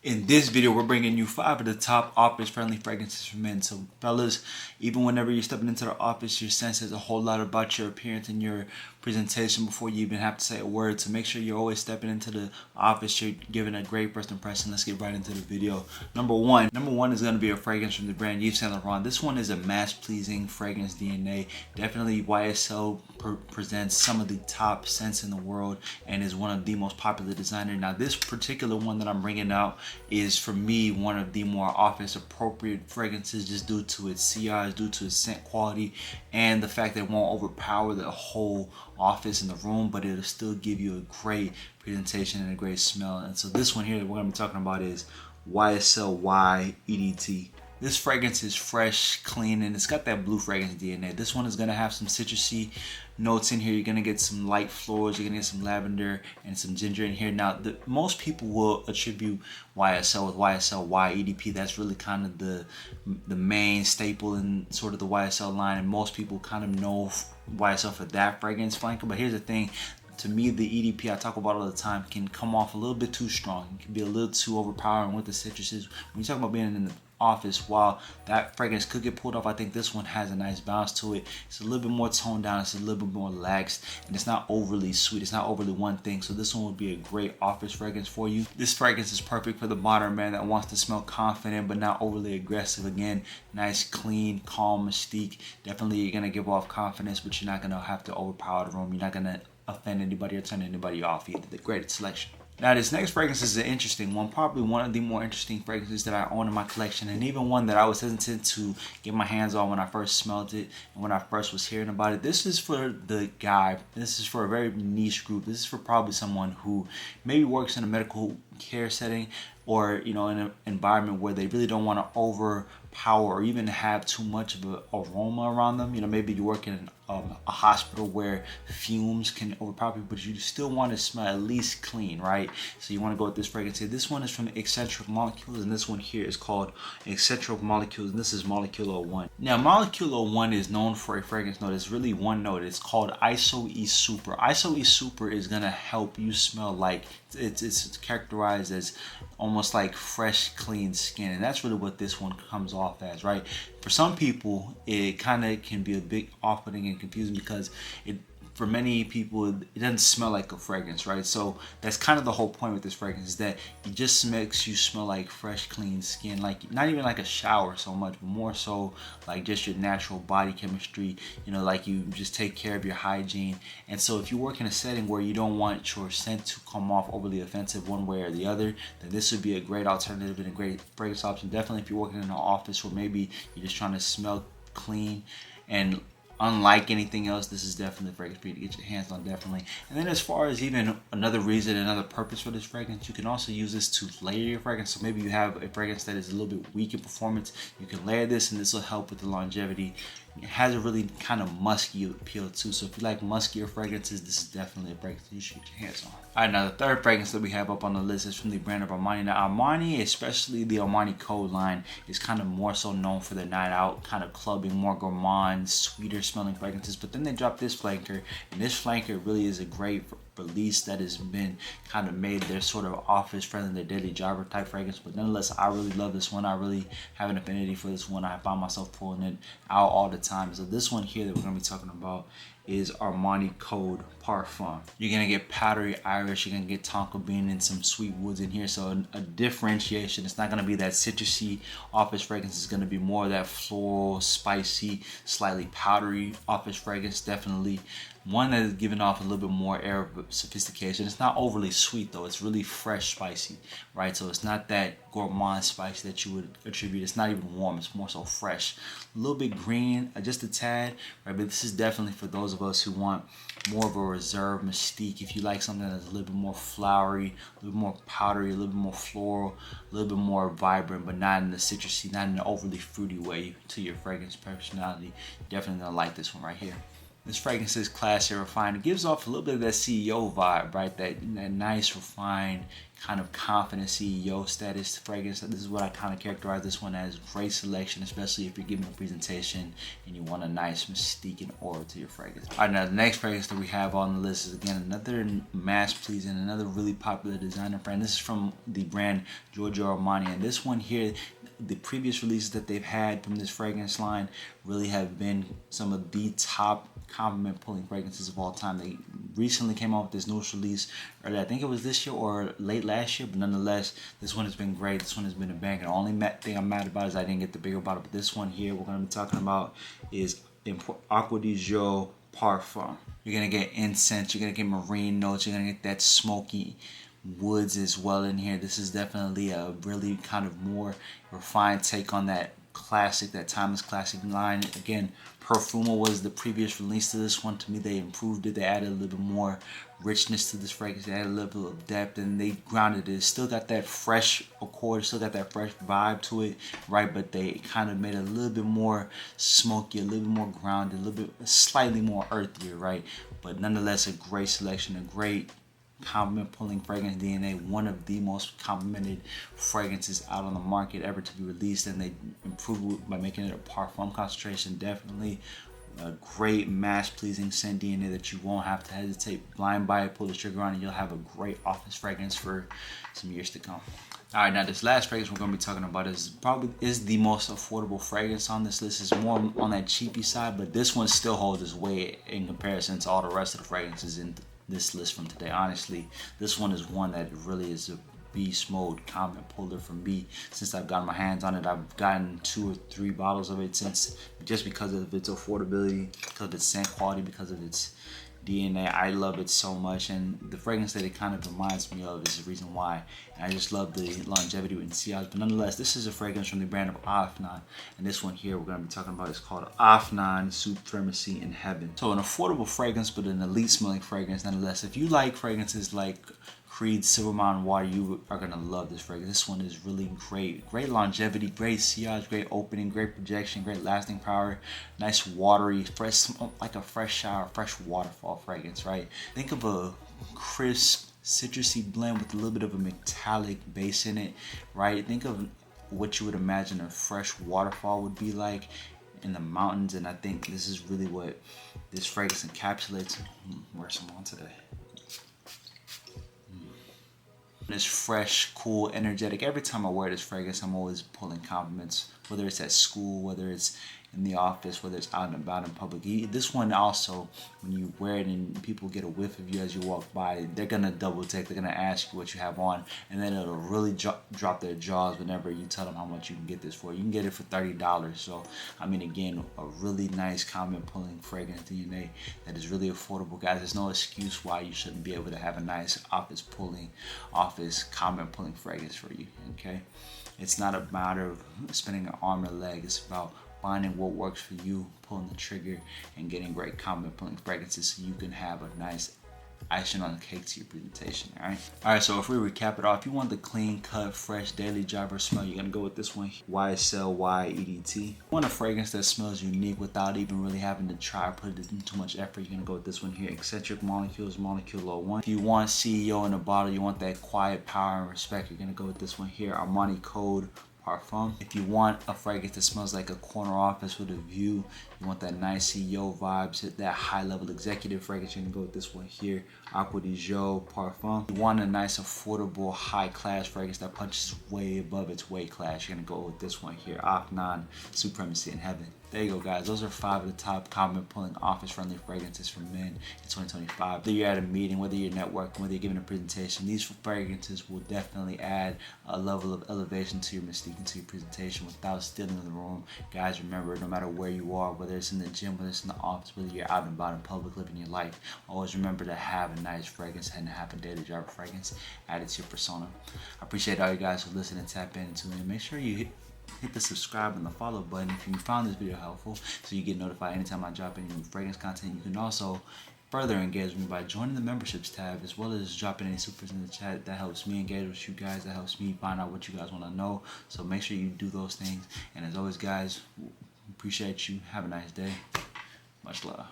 In this video, we're bringing you 5 of the top office-friendly fragrances for men. So fellas, even whenever you're stepping into the office, your scent says a whole lot about your appearance and your presentation before you even have to say a word. So make sure you're always stepping into the office, you're giving a great first impression. Let's get right into the video. Number one is going to be a fragrance from the brand Yves Saint Laurent. This one is a mass-pleasing fragrance DNA. Definitely YSL presents some of the top scents in the world and is one of the most popular designers. Now this particular one that I'm bringing out is, for me, one of the more office appropriate fragrances, just due to its CIs, due to its scent quality, and the fact that it won't overpower the whole office in the room, but it'll still give you a great presentation and a great smell. And so this one here that we're going to be talking about is YSL Y EDT. This fragrance is fresh, clean, and it's got that blue fragrance DNA. This one is going to have some citrusy notes in here. You're going to get some light florals, you're going to get some lavender and some ginger in here. Now, most people will attribute YSL with YSL Y EDP. That's really kind of the main staple in sort of the YSL line, and most people kind of know YSL for that fragrance flanker. But here's the thing. To me, the EDP I talk about all the time can come off a little bit too strong. It can be a little too overpowering with the citruses. When you talk about being in the office, while that fragrance could get pulled off, I think this one has a nice balance to it. It's a little bit more toned down, it's a little bit more relaxed, and it's not overly sweet. It's not overly one thing. So this one would be a great office fragrance for you. This fragrance is perfect for the modern man that wants to smell confident but not overly aggressive. Again, nice, clean, calm mystique. Definitely you're gonna give off confidence, but you're not gonna have to overpower the room. You're not gonna offend anybody or turn anybody off either. The great selection. Now this next fragrance is an interesting one, probably one of the more interesting fragrances that I own in my collection, and even one that I was hesitant to get my hands on when I first smelled it and when I first was hearing about it. This is for the guy. This is for a very niche group. This is for probably someone who maybe works in a medical care setting, or in an environment where they really don't want to overpower or even have too much of an aroma around them. Maybe you work in a hospital where fumes can overpower people, but you still want to smell at least clean, right? So you want to go with this fragrance here. This one is from Eccentric Molecule, and this one here is called Eccentric Molecule, and this is Molecule 01. Now Molecule 01 is known for a fragrance note. It's really one note. It's called ISO E Super. ISO E Super is gonna help you smell like it's characterized as almost like fresh, clean skin, and that's really what this one comes off as, right? For some people, it kind of can be a bit off-putting and confusing because for many people, it doesn't smell like a fragrance, right? So that's kind of the whole point with this fragrance, is that it just makes you smell like fresh, clean skin, like not even like a shower so much, but more so like just your natural body chemistry, like you just take care of your hygiene. And so if you work in a setting where you don't want your scent to come off overly offensive one way or the other, then this would be a great alternative and a great fragrance option. Definitely if you're working in an office, or maybe you're just trying to smell clean and unlike anything else, this is definitely a fragrance for you to get your hands on, definitely. And then as far as even another reason, another purpose for this fragrance, you can also use this to layer your fragrance. So maybe you have a fragrance that is a little bit weak in performance, you can layer this, and this will help with the longevity. It has a really kind of musky appeal too. So if you like muskier fragrances, this is definitely a fragrance you should get your hands on. Alright, now the third fragrance that we have up on the list is from the brand of Armani. Now Armani, especially the Armani Code line, is kind of more so known for their night out, kind of clubbing, more gourmand, sweeter smelling fragrances. But then they dropped this flanker, and this flanker really is a great release that has been kind of made their sort of office friendly, their daily jobber type fragrance. But nonetheless, I really love this one. I really have an affinity for this one. I find myself pulling it out all the time. So this one here that we're going to be talking about is Armani Code Parfum. You're gonna get powdery Irish, you're gonna get tonka bean and some sweet woods in here. So a differentiation. It's not gonna be that citrusy office fragrance. It's gonna be more of that floral, spicy, slightly powdery office fragrance. Definitely one that is giving off a little bit more air of sophistication. It's not overly sweet though. It's really fresh, spicy, right? So it's not that gourmand spice that you would attribute. It's not even warm. It's more so fresh. A little bit green, just a tad, right? But this is definitely for those of us who want more of a reserved mystique. If you like something that's a little bit more flowery, a little bit more powdery, a little bit more floral, a little bit more vibrant, but not in the citrusy, not in the overly fruity way to your fragrance personality, you're definitely gonna like this one right here. This fragrance is classy, refined. It gives off a little bit of that CEO vibe, right? That nice, refined, kind of confident CEO status fragrance. This is what I kind of characterize this one as. Great selection, especially if you're giving a presentation and you want a nice mystique and aura to your fragrance. All right, now the next fragrance that we have on the list is, again, another mass pleasing, another really popular designer brand. This is from the brand Giorgio Armani, and this one here, the previous releases that they've had from this fragrance line really have been some of the top compliment pulling fragrances of all time. They recently came out with this newest release earlier, I think it was this year or late last year, but nonetheless, this one has been great. This one has been a banger. The only thing I'm mad about is I didn't get the bigger bottle, but this one here we're going to be talking about is Acqua di Parma. You're going to get incense, you're going to get marine notes, you're going to get that smoky woods as well in here. This is definitely a really kind of more refined take on that classic, that timeless classic line. Again, Perfumo was the previous release to this one. To me, they improved it. They added a little bit more richness to this fragrance. They added a little bit of depth, and they grounded it. Still got that fresh accord, still got that fresh vibe to it, right? But they kind of made it a little bit more smoky, a little bit more grounded, a little bit slightly more earthier, right? But nonetheless, a great selection, a great compliment pulling fragrance DNA, one of the most complimented fragrances out on the market ever to be released, and they improved it by making it a parfum concentration. Definitely a great mass pleasing scent DNA that you won't have to hesitate, blind buy it, pull the trigger on, and you'll have a great office fragrance for some years to come. All right, now this last fragrance we're going to be talking about is the most affordable fragrance on this list. It's more on that cheapy side, but this one still holds its weight in comparison to all the rest of the fragrances in this list from today. Honestly, this one is one that really is a beast mode comment puller for me. Since I've gotten my hands on it, I've gotten 2 or 3 bottles of it since, just because of its affordability, because of its scent quality, because of its DNA. I love it so much, and the fragrance that it kind of reminds me of is the reason why. And I just love the longevity and sillage. But nonetheless, this is a fragrance from the brand of Afnan, and this one here we're going to be talking about is called Afnan Supremacy in Heaven. So an affordable fragrance, but an elite smelling fragrance nonetheless. If you like fragrances like Creed Silver Mountain Water, you are going to love this fragrance. This one is really great. Great longevity, great sillage, great opening, great projection, great lasting power. Nice watery, fresh, like a fresh shower, fresh waterfall fragrance, right? Think of a crisp, citrusy blend with a little bit of a metallic base in it, right? Think of what you would imagine a fresh waterfall would be like in the mountains, and I think this is really what this fragrance encapsulates. Where's some on today? It's fresh, cool, energetic. Every time I wear this fragrance, I'm always pulling compliments, whether it's at school, whether it's in the office, whether it's out and about in public. This one also, when you wear it and people get a whiff of you as you walk by, they're gonna double take, they're gonna ask you what you have on, and then it'll really drop their jaws whenever you tell them how much you can get this for. You can get it for $30. So I mean, again, a really nice comment pulling fragrance DNA that is really affordable, guys. There's no excuse why you shouldn't be able to have a nice office comment pulling fragrance for you. Okay, it's not a matter of spending an arm or a leg. It's about finding what works for you, pulling the trigger, and getting great comment pulling fragrances so you can have a nice icing on the cake to your presentation. All right, so if we recap it all, if you want the clean cut, fresh daily driver smell, you're gonna go with this one, YSL YEDT. You want a fragrance that smells unique without even really having to try or put it in too much effort, you're gonna go with this one here, Eccentric Molecules Molecule 01. If you want CEO in a bottle, you want that quiet power and respect, you're gonna go with this one here, Armani Code Parfum. If you want a fragrance that smells like a corner office with a view, you want that nice CEO vibes, that high level executive fragrance, you're gonna go with this one here, Acqua di Parma. You want a nice affordable high class fragrance that punches way above its weight class, you're gonna go with this one here, Afnan Supremacy in Heaven. There you go, guys. Those are 5 of the top comment pulling office friendly fragrances for men in 2025. Whether you're at a meeting, whether you're networking, whether you're giving a presentation, these fragrances will definitely add a level of elevation to your mystique and to your presentation without stealing the room. Guys, remember, no matter where you are, whether it's in the gym, whether it's in the office, whether you're out and about in public living your life, always remember to have a nice fragrance and have a daily driver fragrance added to your persona. I appreciate all you guys who listen and tap in and tune in. Make sure you hit the subscribe and the follow button if you found this video helpful, so you get notified anytime I drop any new fragrance content. You can also further engage with me by joining the memberships tab, as well as dropping any supers in the chat. That helps me engage with you guys, that helps me find out what you guys want to know. So make sure you do those things, and as always, guys, appreciate you. Have a nice day. Much love.